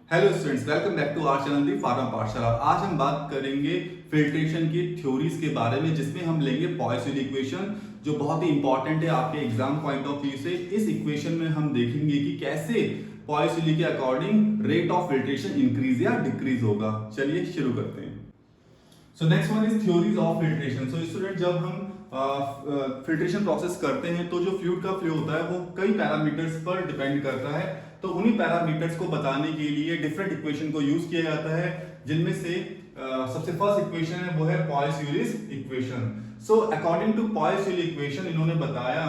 Hello students, welcome back to our channel the pharma Pathshala. आज हम बात करेंगे फिल्ट्रेशन की थ्योरीज के बारे में, जिसमें हम लेंगे पॉइसन इक्वेशन, जो बहुत ही इंपॉर्टेंट है आपके एग्जाम पॉइंट ऑफ व्यू से। इस इक्वेशन में हम देखेंगे कि कैसे पॉइसन के according rate of filtration increase या डिक्रीज होगा। चलिए शुरू करते हैं। So next one is theories of filtration. So student, जब हम फिल्ट्रेशन प्रोसेस करते हैं तो जो फ्लूइड का फ्लो होता है वो कई पैरामीटर्स पर डिपेंड करता है। तो उन्हीं पैरामीटर्स को बताने के लिए डिफरेंट इक्वेशन को यूज किया जाता है, जिनमें से सबसे फर्स्ट इक्वेशन है वो है Poiseuille equation. So according to Poiseuille equation इन्होंने बताया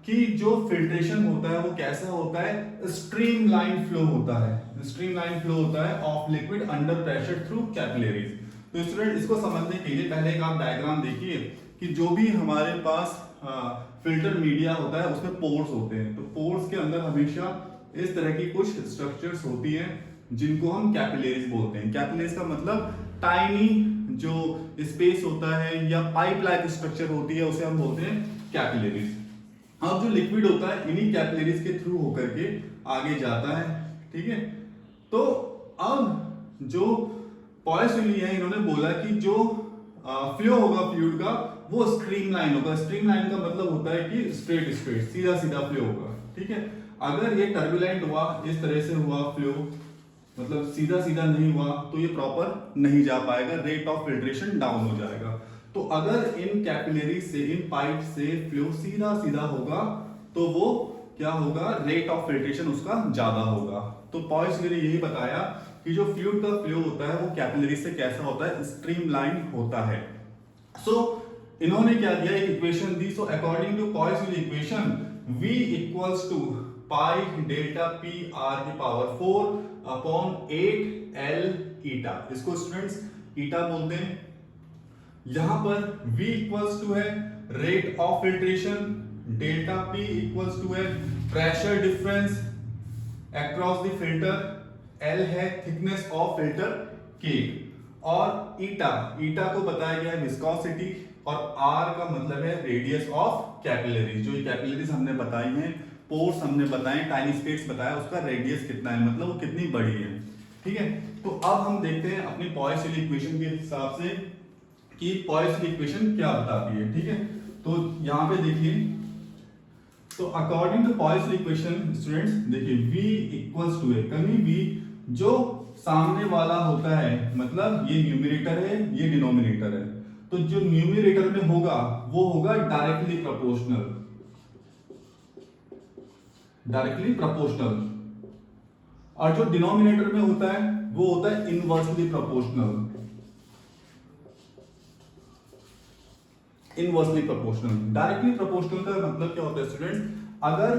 कि जो फिल्ट्रेशन होता है वो कैसा होता है, स्ट्रीमलाइन फ्लो होता है। स्ट्रीमलाइन फ्लो होता है of liquid under pressure through capillaries. तो स्टूडेंट, इसको समझने के लिए पहले एक आप डायग्राम देखिए कि जो भी हमारे पास फिल्टर मीडिया होता है उसमें पोर्स होते हैं। तो पोर्स के अंदर हमेशा इस तरह की कुछ स्ट्रक्चर्स होती हैं जिनको हम कैपिलरीज बोलते हैं। कैपिलरीज का मतलब टाइनी जो स्पेस होता है या पाइप लाइक स्ट्रक्चर होती है, उसे हम बोलते हैं कैपिलरीज। अब जो लिक्विड होता है इन्हीं कैपिलरीज के थ्रू होकर के आगे जाता है, ठीक है। तो अब जो पॉइस-यूलिस है, इन्होंने बोला कि जो फ्लो होगा फ्लूइड का वो स्ट्रीमलाइन होगा। स्ट्रीमलाइन का मतलब होता है कि स्ट्रेट स्ट्रेट सीधा सीधा फ्लो होगा, ठीक है। अगर ये टर्बुलेंट हुआ, इस तरह से हुआ फ्लो, मतलब सीधा सीधा नहीं हुआ, तो ये प्रॉपर नहीं जा पाएगा, रेट ऑफ फिल्ट्रेशन डाउन हो जाएगा। तो अगर इन कैपिलरी से, इन पाइप से फ्लो सीधा सीधा होगा तो वो क्या होगा, रेट ऑफ फिल्ट्रेशन उसका ज्यादा होगा। तो पॉइस-यूलिस ने यही बताया कि जो फ्लूइड का फ्लो होता है वो कैपिलरी से कैसा होता है, स्ट्रीमलाइन होता है। सो इन्होंने क्या दिया, एक इक्वेशन दी। So according to Poiseuille equation V equals to pi delta P R की पावर 4 अपॉन 8 L ईटा। इसको स्टूडेंट्स ईटा बोलते हैं। यहां पर V इक्वल्स टू है rate of filtration, delta P equals to है pressure difference across the filter, L है thickness of filter cake, और ईटा को बताया गया है विस्कोसिटी, और R का मतलब है रेडियस ऑफ कैपिलरीज। जो ये कैपिलरीज हमने बताई हैं, पोर्स हमने बताए, टाइनी स्पेस बताया, उसका रेडियस कितना है, मतलब वो कितनी बड़ी है, ठीक है। तो अब हम देखते हैं अपनी पॉइस-यूलिस इक्वेशन के हिसाब से कि पॉइस-यूलिस इक्वेशन क्या बताती है, ठीक है। तो यहां पे देखिए, तो according to Poiseuille equation students देखिए, V इक्वल्स टू है, कहीं भी जो सामने वाला होता है, मतलब ये न्यूमरेटर है, ये डिनोमिनेटर है, तो जो न्यूमरेटर में होगा वो होगा डायरेक्टली प्रोपोर्शनल, डायरेक्टली प्रोपोर्शनल, और जो डिनोमिनेटर में होता है वो होता है inversely proportional. Inversely proportional, directly proportional का मतलब क्या होता है स्टूडेंट्स, अगर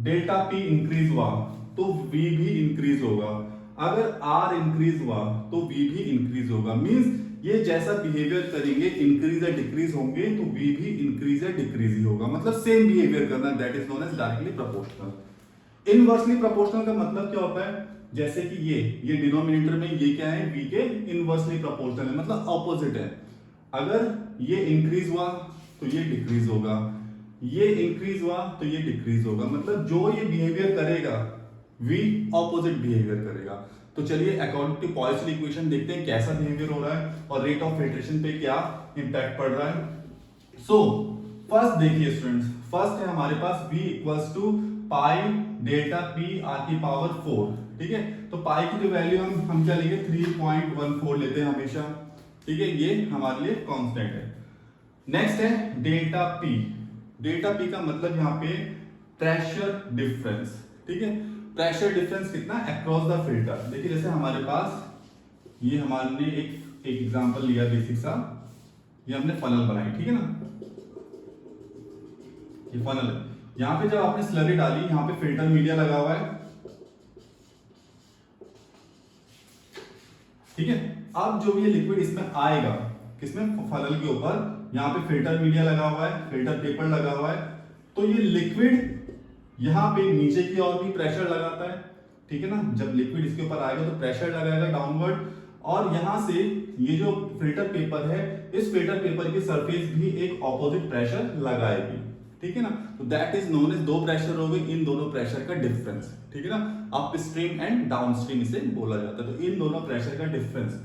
डेल्टा P इंक्रीज हुआ तो V भी इंक्रीज होगा, अगर R इंक्रीज हुआ तो V भी इंक्रीज होगा। मींस ये जैसा बिहेवियर करेंगे, इंक्रीज या डिक्रीज होंगे, तो V भी इंक्रीज या डिक्रीज ही होगा, मतलब सेम बिहेवियर करना, that is known as directly proportional. Inversely proportional का मतलब क्या होता है, जैसे कि ये डिनोमिनेटर में ये क्या है, V के इनवर्सली प्रोपोर्शनल है, मतलब ऑपोजिट है। अगर ये इंक्रीज हुआ तो ये डिक्रीज होगा, ये इंक्रीज हुआ तो ये डिक्रीज होगा, मतलब जो ये बिहेवियर करेगा V ऑपोजिट बिहेवियर करेगा। तो चलिए अकॉर्डिंग टू पॉइसन इक्वेशन देखते हैं कैसा बिहेवियर हो रहा है और रेट ऑफ फिल्ट्रेशन पे क्या इंपैक्ट पड़ रहा है। सो फर्स्ट देखिए स्टूडेंट्स, फर्स्ट है हमारे पास V equals to pi delta P R की पावर 4, ठीक है। तो पाई की जो वैल्यू हम क्या लेंगे, 3.14 लेते हैं हमेशा, ठीक है, ये हमारे लिए कांस्टेंट है। नेक्स्ट है डेल्टा P। डेल्टा P का मतलब यहाँ पे प्रेशर डिफरेंस, ठीक है। प्रेशर डिफरेंस कितना अक्रॉस द फिल्टर। देखिए जैसे हमारे पास ये हमने एक एग्जांपल लिया बेसिक सा, ये हमने फनल बनाई, ठीक है ना, ये फनल है। यहां पे जब आपने स्लरी डाली, यहां पे फिल्टर मीडिया लगा हुआ है, ठीक है। अब जो ये लिक्विड इसमें आएगा, किसमें, फनल के ऊपर, यहाँ पे फिल्टर मीडिया लगा हुआ है, फिल्टर पेपर लगा हुआ है, तो ये लिक्विड यहां पे नीचे की ओर भी प्रेशर लगाता है, ठीक है ना। जब लिक्विड इसके ऊपर आएगा तो प्रेशर लगाएगा डाउनवर्ड, और यहां से ये जो फिल्टर पेपर है, इस फिल्टर पेपर की सरफेस भी एक ऑपोजिट प्रेशर लगाएगी, ठीक है ना। तो दैट इज नोन एज, दो प्रेशर हो गए, इन दोनों प्रेशर का डिफरेंस, ठीक है ना। Up stream and down stream इसे बोला जाता है। तो इन दोनों प्रेशर का डिफरेंस,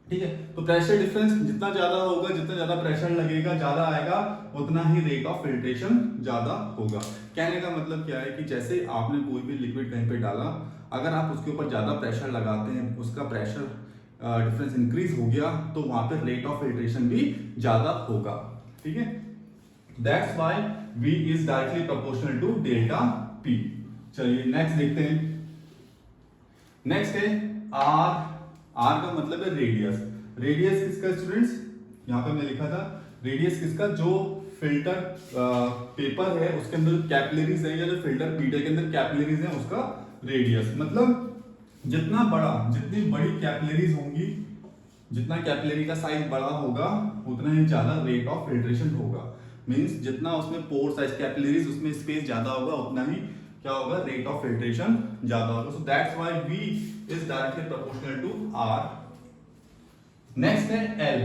ठीक है। तो प्रेशर डिफरेंस जितना ज्यादा होगा, जितना ज्यादा प्रेशर लगेगा, ज्यादा आएगा, उतना ही रेट ऑफ फिल्ट्रेशन ज्यादा होगा। कहने का मतलब क्या है कि जैसे आपने कोई भी लिक्विड कहीं पे डाला, अगर आप उसके ऊपर ज्यादा प्रेशर लगाते हैं, उसका प्रेशर डिफरेंस इंक्रीज हो गया, तो वहां पे रेट ऑफ फिल्ट्रेशन भी ज्यादा होगा, ठीक है। That's why V is directly proportional to delta P। चलिए नेक्स्ट देखते हैं। नेक्स्ट है R। R का मतलब है रेडियस। रेडियस किसका स्टूडेंट्स, यहाँ पे मैं लिखा था रेडियस किसका, जो फिल्टर पेपर है उसके अंदर कैपिलरीज है, या जो फिल्टर मीडिया के अंदर कैपिलरीज है, उसका रेडियस। मतलब जितना बड़ा, जितनी बड़ी कैपिलरीज होंगी, जितना कैपिलरी का साइज बड़ा होगा, उतना ही ज्यादा रेट ऑफ फिल्ट्रेशन होगा। मींस जितना उसमें पोर साइज कैपिलरीज, उसमें स्पेस ज्यादा होगा, उतना ही क्या होगा, रेट ऑफ फिल्ट्रेशन ज्यादा होगा। So that's why V is directly proportional to R। Next है L।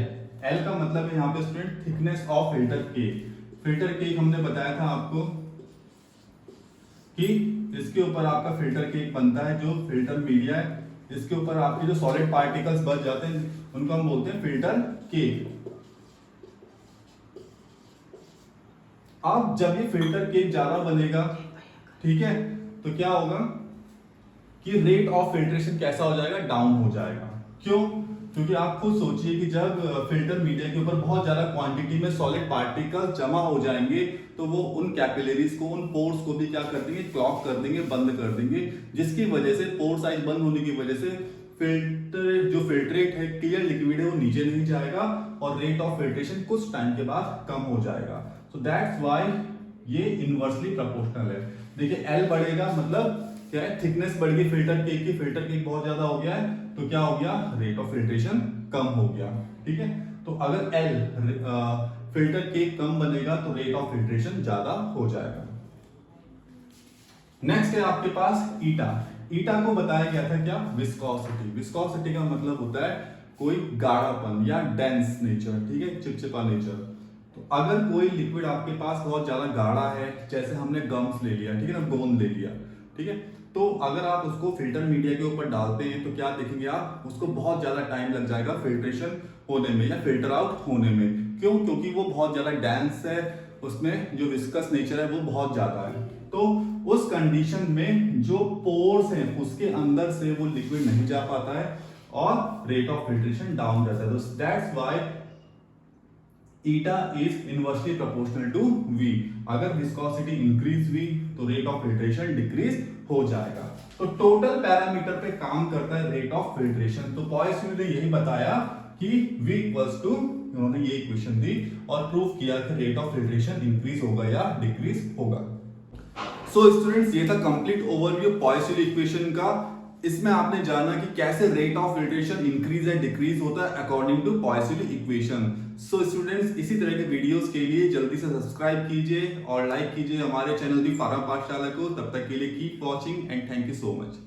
L का मतलब है यहाँ पे student thickness of filter cake. Filter cake हमने बताया था आपको कि इसके ऊपर आपका फिल्टर केक बनता है, जो फिल्टर मीडिया है, इसके ऊपर आपके जो सॉलिड पार्टिकल्स बच जाते हैं, उनको हम बोलते हैं फिल्टर केक। अब जब ये फिल्टर केक ज्यादा बनेगा, ठीक है, तो क्या होगा कि रेट ऑफ फिल्ट्रेशन कैसा हो जाएगा, डाउन हो जाएगा। क्यों? क्योंकि आप खुद सोचिए कि जब फिल्टर मीडिया के ऊपर बहुत ज्यादा क्वांटिटी में सॉलिड पार्टिकल्स जमा हो जाएंगे, तो वो उन कैपिलरीज को, उन पोर्स को भी क्या कर देंगे, क्लॉग कर देंगे, बंद कर देंगे, जिसकी वजह से पोर साइज बंद होने की वजह से फिल्टर जो फिल्ट्रेट है, क्लियर लिक्विड है, वो नीचे नहीं जाएगा और रेट ऑफ फिल्ट्रेशन कुछ टाइम के बाद कम हो जाएगा। सो दैट्स व्हाई ये इनवर्सली प्रोपोर्शनल है। देखिए L बढ़ेगा मतलब क्या है, थिकनेस बढ़ गई फिल्टर केक की, फिल्टर केक बहुत ज्यादा हो गया है, तो क्या हो गया, रेट ऑफ फिल्ट्रेशन कम हो गया, ठीक है। तो अगर L फिल्टर केक कम बनेगा तो रेट ऑफ फिल्ट्रेशन ज्यादा हो जाएगा। नेक्स्ट है आपके पास ईटा। ईटा को बताया गया था क्या, विस्कोसिटी। विस्कोसिटी का मतलब होता है कोई गाढ़ापन या डेंस नेचर, ठीक है, चिपचिपा नेचर। तो अगर कोई लिक्विड आपके पास बहुत ज्यादा गाढ़ा है, जैसे हमने गम्स ले लिया, ठीक है ना, गोंद ले लिया, ठीक है, तो अगर आप उसको फिल्टर मीडिया के ऊपर डालते हैं, तो क्या देखेंगे आप, उसको बहुत ज्यादा टाइम लग जाएगा फिल्ट्रेशन होने में या फिल्टर आउट होने में। क्यों? क्योंकि वो बहुत ज्यादा डेंस है, उसमें जो विस्कस नेचर है वो बहुत ज्यादा है। तो उस कंडीशन में जो पोर्स हैं उसके अंदर से वो लिक्विड नहीं जा पाता है और रेट ऑफ फिल्ट्रेशन डाउन रहता है। तो that's why eta is inversely proportional to V। अगर विस्कोसिटी इंक्रीज हुई तो रेट ऑफ फिल्ट्रेशन डिक्रीज हो जाएगा। तो टोटल पैरामीटर पे काम करता है रेट ऑफ फिल्ट्रेशन। तो पॉइसन ने यही बताया कि V इक्वल्स टू, उन्होंने ये इक्वेशन दी और प्रूव किया कि रेट ऑफ फिल्ट्रेशन इंक्रीज होगा या डिक्रीज होगा। सो स्टूडेंट्स, ये था कंप्लीट ओवरव्यू पॉइसन इक्वेशन का। इसमें आपने जाना कि कैसे रेट ऑफ फिल्ट्रेशन इंक्रीज या डिक्रीज होता है according to Poiseuille equation. So students, इसी तरह के वीडियोस के लिए जल्दी से सब्सक्राइब कीजिए और लाइक कीजिए हमारे चैनल दी फार्मा पाठशाला को। तब तक के लिए keep watching and thank you so much.